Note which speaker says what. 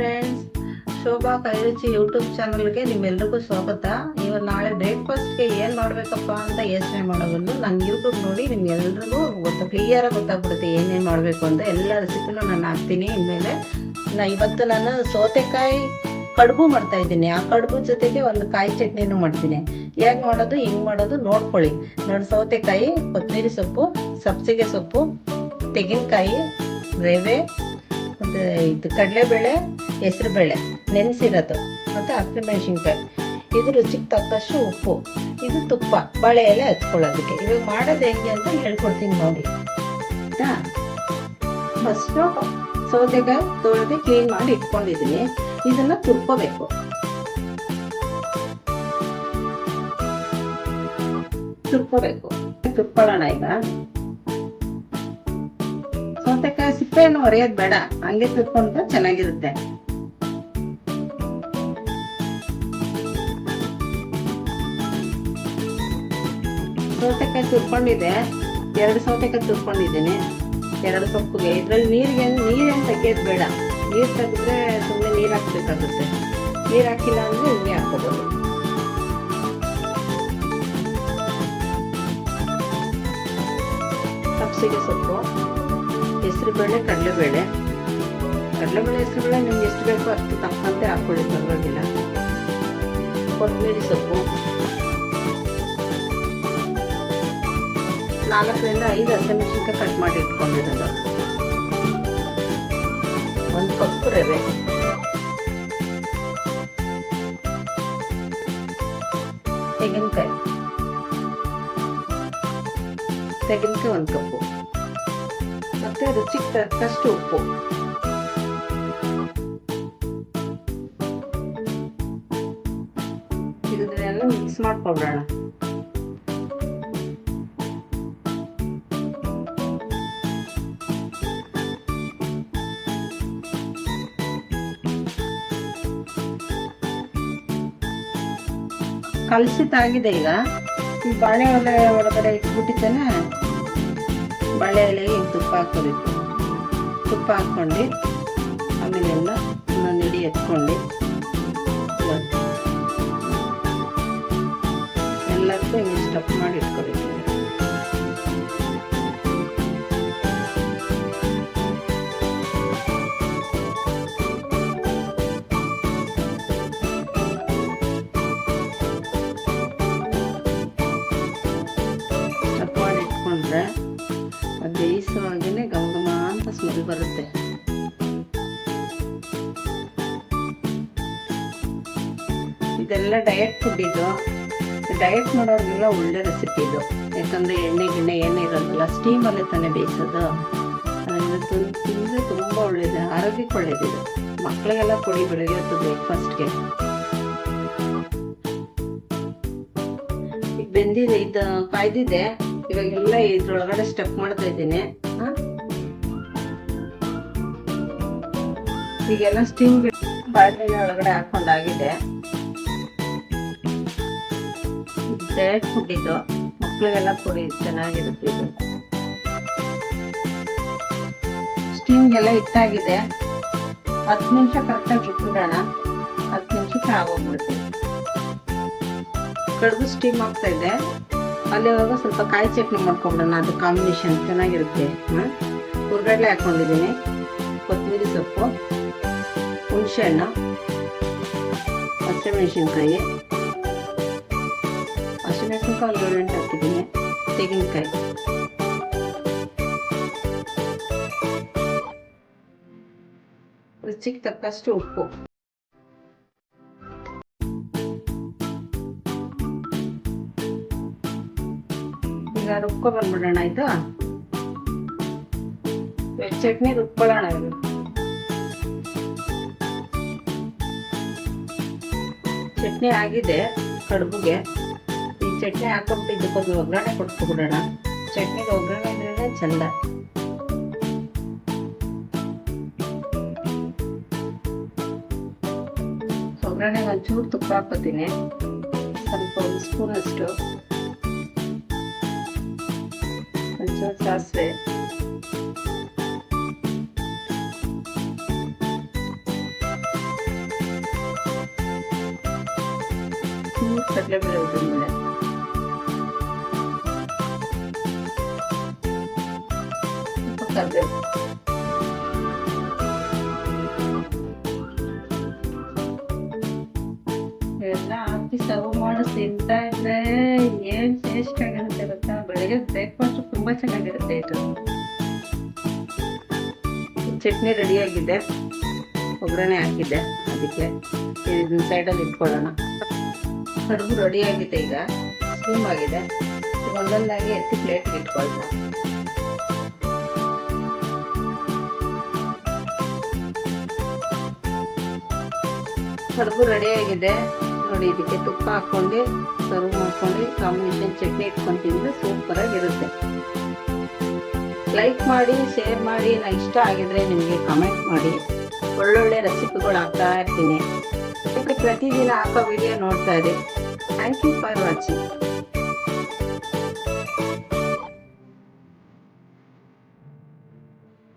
Speaker 1: Friends, Shobha ಕೈರುಚಿ YouTube ಚಾನಲ್ಗೆ ನಿಮ್ಮೆಲ್ರಿಗೂ ಸ್ವಾಗತ. ಇವಾಗ ನಾಳೆ ಬ್ರೇಕ್ಫಾಸ್ಟ್ಗೆ ಏನು ಮಾಡಬೇಕಪ್ಪ ಅಂತ ಯೋಚನೆ ಮಾಡೋದು ನಾನು ಯೂಟ್ಯೂಬ್ ನೋಡಿ ನಿಮ್ಗೆಲ್ರಿಗೂ ಕ್ಲಿಯರಾಗಿ ಗೊತ್ತಾಗ್ಬಿಡುತ್ತೆ ಏನೇನು ಮಾಡಬೇಕು ಅಂತ. ಎಲ್ಲ ರೆಸಿಪಿನೂ ನಾನು ಹಾಕ್ತೀನಿ. ಇನ್ಮೇಲೆ ಇವತ್ತು ನಾನು ಸೌತೆಕಾಯಿ ಕಡುಬು ಮಾಡ್ತಾ ಇದ್ದೀನಿ. ಆ ಕಡುಬು ಜೊತೆಗೆ ಒಂದು ಕಾಯಿ ಚಟ್ನಿನೂ ಮಾಡ್ತೀನಿ. ಹೇಗೆ ಮಾಡೋದು ಹಿಂಗೆ ಮಾಡೋದು ನೋಡ್ಕೊಳ್ಳಿ. ನೋಡಿ, ಸೌತೆಕಾಯಿ, ಕೊತ್ತಂಬರಿ ಸೊಪ್ಪು, ಸಬ್ಸಿಗೆ ಸೊಪ್ಪು, ತೆಂಗಿನಕಾಯಿ, ರವೆ, ಮತ್ತು ಇದು ಕಡಲೆಬೇಳೆ, ಹೆಸರುಬೇಳೆ ನೆನೆಸಿರೋದು, ಮತ್ತು ಹಸಿಮೆಣಸಿನ್ಕಾಯಿ, ಇದು ರುಚಿಗೆ ತಕ್ಕಷ್ಟು ಉಪ್ಪು, ಇದು ತುಪ್ಪ, ಬಾಳೆ ಎಲೆ ಹಚ್ಕೊಳ್ಳೋದಕ್ಕೆ. ಇವಾಗ ಮಾಡೋದು ಹೆಂಗೆ ಅಂತ ಹೇಳ್ಕೊಡ್ತೀನಿ ನೋಡಿ. ಆಯಿತಾ? ಫಸ್ಟು ಸೌತೆಕಾಯಿ ತೊಳೆದು ಕ್ಲೀನ್ ಮಾಡಿ ಇಟ್ಕೊಂಡಿದ್ದೀನಿ. ಇದನ್ನು ತುರ್ಕೋಬೇಕು. ತುರ್ಕೊಳ್ಳೋಣ. ಈಗ ಸೌತೆಕಾಯಿ ಸಿಪ್ಪೆಯನ್ನು ಒರೆಯೋದು ಬೇಡ, ಹಂಗೆ ತುರ್ಕೊಂಡ್ರೆ ಚೆನ್ನಾಗಿರುತ್ತೆ. ಸೌತೆಕಾಯಿ ತುರ್ಕೊಂಡಿದೆ, 2 ಸೌತೆಕಾಯಿ ತುರ್ಕೊಂಡಿದ್ದೀನಿ. 2 ಸೊಪ್ಪಿಗೆ ಇದ್ರಲ್ಲಿ ನೀರೇನು ತೆಗಿಯೋದು ಬೇಡ. ನೀರು ತೆಗೆದ್ರೆ ಸುಮ್ಮನೆ ನೀರು ಹಾಕ್ಬೇಕಾಗುತ್ತೆ. ನೀರು ಹಾಕಿಲ್ಲ ಅಂದ್ರೆ ಹಿಂಗೆ ಹಾಕೋಬೋದು. ಸಬ್ಸಿಗೆ ಸೊಪ್ಪು, ಹೆಸರುಬೇಳೆ, ಕಡಲೆಬೇಳೆ, ಹೆಸರುಬೇಳೆ ನಿಮ್ಗೆ ಎಷ್ಟು ಬೇಕೋ ಅಷ್ಟು ತಕ್ಕಂತೆ ಹಾಕೊಳ್ಳಿ, ಪರವಾಗಿಲ್ಲ. ಕೊತ್ತಂಬರಿ ಸೊಪ್ಪು, 4ರಿಂದ 5 ಹಸಿಮೆಣಸಿನ್ಕಾಯಿ ಕಟ್ ಮಾಡಿ ಇಟ್ಕೊಂಡಿರೋದು, 1 ಕಪ್ ರವೆ, ತೆಂಗಿನಕಾಯಿ 1 ಕಪ್ಪು, ಮತ್ತೆ ರುಚಿಗೆ ತಕ್ಕಷ್ಟು ಉಪ್ಪು. ಇದನ್ನೆಲ್ಲ ಮಿಕ್ಸ್ ಮಾಡ್ಕೊಬಿಡೋಣ. ಕಲಸಿದ್ದಾಗಿದೆ. ಈಗ ಈ ಬಾಳೆ ಎಲೆ ಒಳಗಡೆ ಇಟ್ಬಿಟ್ಟಿದ್ದೇನೆ. ಬಾಳೆ ಎಲೆಗೆ ತುಪ್ಪ ಹಾಕೋಬೇಕು. ತುಪ್ಪ ಹಾಕ್ಕೊಂಡು ಆಮೇಲೆಲ್ಲ ನೆಡಿ ಎತ್ಕೊಂಡು ಎಲ್ಲದಕ್ಕೂ ಹಿಂಗೆ ಸ್ಟಫ್ ಮಾಡಿ ಇಟ್ಕೋಬೇಕು. ಅದು ಬೇಯಿಸುವಾಗಲೇ ಘಮ ಅಂತ ಸ್ಮೆಲ್ ಬರುತ್ತೆ. ಇದೆಲ್ಲ ಡಯಟ್ ಫುಡ್. ಇದು ಡಯಟ್ ಮಾಡೋರಿಗೆಲ್ಲ ಒಳ್ಳೆ ರೆಸಿಪಿ ಇದು. ಯಾಕಂದರೆ ಎಣ್ಣೆ ಏನೇ ಇರೋದಿಲ್ಲ, ಸ್ಟೀಮಲ್ಲೇ ತಾನೇ ಬೇಯಿಸೋದು. ಅದನ್ನು ತಿಂದರೆ ತುಂಬ ಒಳ್ಳೇದು, ಆರೋಗ್ಯಕ್ಕೆ ಒಳ್ಳೇದಿದೆ. ಮಕ್ಕಳಿಗೆಲ್ಲ ಕೊಡಿ ಬೆಳಗ್ಗೆ ಹೊತ್ತು ಬ್ರೇಕ್ಫಾಸ್ಟ್ಗೆ. ಈಗ ಬೆಂದಿದೆ, ಇದು ಕಾಯ್ದಿದೆ. ಇವಾಗೆಲ್ಲ ಇದ್ರೊಳಗಡೆ ಸ್ಟಫ್ ಮಾಡ್ತಾ ಇದ್ದೀನಿ. ಈಗೆಲ್ಲ ಸ್ಟೀಮ್ ಬಾಳೆ ಒಳಗಡೆ ಹಾಕೊಂಡಾಗಿದೆ. ಡಯಟ್ ಫುಡ್ ಇದು, ಮಕ್ಕಳಿಗೆಲ್ಲ ಕೊಡಿ, ಚೆನ್ನಾಗಿರುತ್ತೆ ಇದು. ಸ್ಟೀಮ್ಗೆಲ್ಲ ಇಟ್ಟಾಗಿದೆ. 10 ನಿಮಿಷ ಕರೆಕ್ಟಾಗಿ ಬಿಟ್ಬಿಡೋಣ. 10 ನಿಮಿಷಕ್ಕೆ ಆಗೋಗ್ಬಿಡುತ್ತೆ. ಕಡುಬು ಸ್ಟೀಮ್ ಆಗ್ತಾ ಇದೆ. ಅಲ್ಲಿವಾಗ ಸ್ವಲ್ಪ ಕಾಯಿ ಚಟ್ನಿ ಮಾಡ್ಕೊಂಬಿಡೋಣ. ಅದು ಕಾಂಬಿನೇಷನ್ ಚೆನ್ನಾಗಿರುತ್ತೆ. ಹುರ್ಗಡ್ಲೆ ಹಾಕ್ಕೊಂಡಿದ್ದೀನಿ, ಕೊತ್ತಂಬರಿ ಸೊಪ್ಪು, ಹುಣಸೆಹಣ್ಣು, ಹಸಿಮೆಣಸಿನ್ಕಾಯಿ 2 ಹಾಕಿದ್ದೀನಿ, ತೆಂಗಿನಕಾಯಿ, ರುಚಿಗೆ ತಕ್ಕಷ್ಟು ಉಪ್ಪು. ಈಗ ರುಬ್ಕೊ ಬಂದ್ಬಿಡೋಣ. ಆಯ್ತಾ? ಚಟ್ನಿ ರುಬ್ಕೊಳ್ಳೋಣ. ಇದು ಚಟ್ನಿ ಆಗಿದೆ ಕಡುಬುಗೆ. ಈ ಚಟ್ನಿ ಹಾಕೊಂಬಿಟ್ಟು ಇದಕ್ಕೊಂದು ಒಗ್ಗರಣೆ ಕೊಟ್ಬಿಡೋಣ. ಚಟ್ನಿಗೆ ಒಗ್ಗರಣೆ ಇದ್ರೇ ಚಂದ. ಒಗ್ಗರಣೆಗೆ ಒಂಚೂರು ತುಪ್ಪ ಹಾಕೋತೀನಿ, ಸ್ವಲ್ಪ 1 ಸ್ಪೂನ್ ಅಷ್ಟು. ಒಂಚೂರು ಸಾಸಿವೆ, ಕಡಲೆಬೇಳೆ ಉದ್ದಿನಬೇಳೆ, ಕರಿಬೇವು, ಇವೆಲ್ಲ ಹಾಕಿ ಸರ್ವ್ ಮಾಡಿ ತಿಂತಾ ಇದ್ರೆ ಏನ್ ಟೇಸ್ಟ್ ಆಗಿರುತ್ತೆ ಗೊತ್ತಾ. ಬೆಳಿಗ್ಗೆ ಬ್ರೇಕ್ಫಾಸ್ಟ್ ತುಂಬಾ ಚೆನ್ನಾಗಿರುತ್ತೆ ಇದು. ಚಟ್ನಿ ರೆಡಿ ಆಗಿದೆ, ಒಗ್ಗರಣೆ ಹಾಕಿದ್ದೆ, ಅದಕ್ಕೆ ಇದನ್ನ ಸೈಡಲ್ಲಿ ಇಟ್ಕೊಳ್ಳೋಣ. ಕಡುಬು ರೆಡಿ ಆಗಿದೆ, ಈಗ ಸ್ಪೂಮ್ ಆಗಿದೆ, ಒಂದೊಂದಾಗಿ ಎತ್ತಿ ಪ್ಲೇಟ್ಗೆ ಇಟ್ಕೊಳ್ಳೋಣ. ಕಡುಬು ರೆಡಿ ಆಗಿದೆ ನೋಡಿ. ಇದಕ್ಕೆ ತುಪ್ಪ ಹಾಕೊಂಡು ಸರ್ವ್ ಮಾಡ್ಕೊಂಡು ಕಾಂಬಿನೇಷನ್ ಚಟ್ನಿ ಇಟ್ಕೊಂಡು ತಿಂದ್ರೆ ಸೂಪರ್ ಆಗಿರುತ್ತೆ. ಲೈಕ್ ಮಾಡಿ, ಶೇರ್ ಮಾಡಿ, ಇಷ್ಟ ಆಗಿದ್ರೆ ನಿಮಗೆ ಕಮೆಂಟ್ ಮಾಡಿ. ಒಳ್ಳೊಳ್ಳೆ ರೆಸಿಪಿಗಳು ಹಾಕ್ತಾ ಇರ್ತೀನಿ. ಪ್ರತಿದಿನ ಹಾಕೋ ವಿಡಿಯೋ ನೋಡ್ತಾ ಇರಿ. Thank you for watching.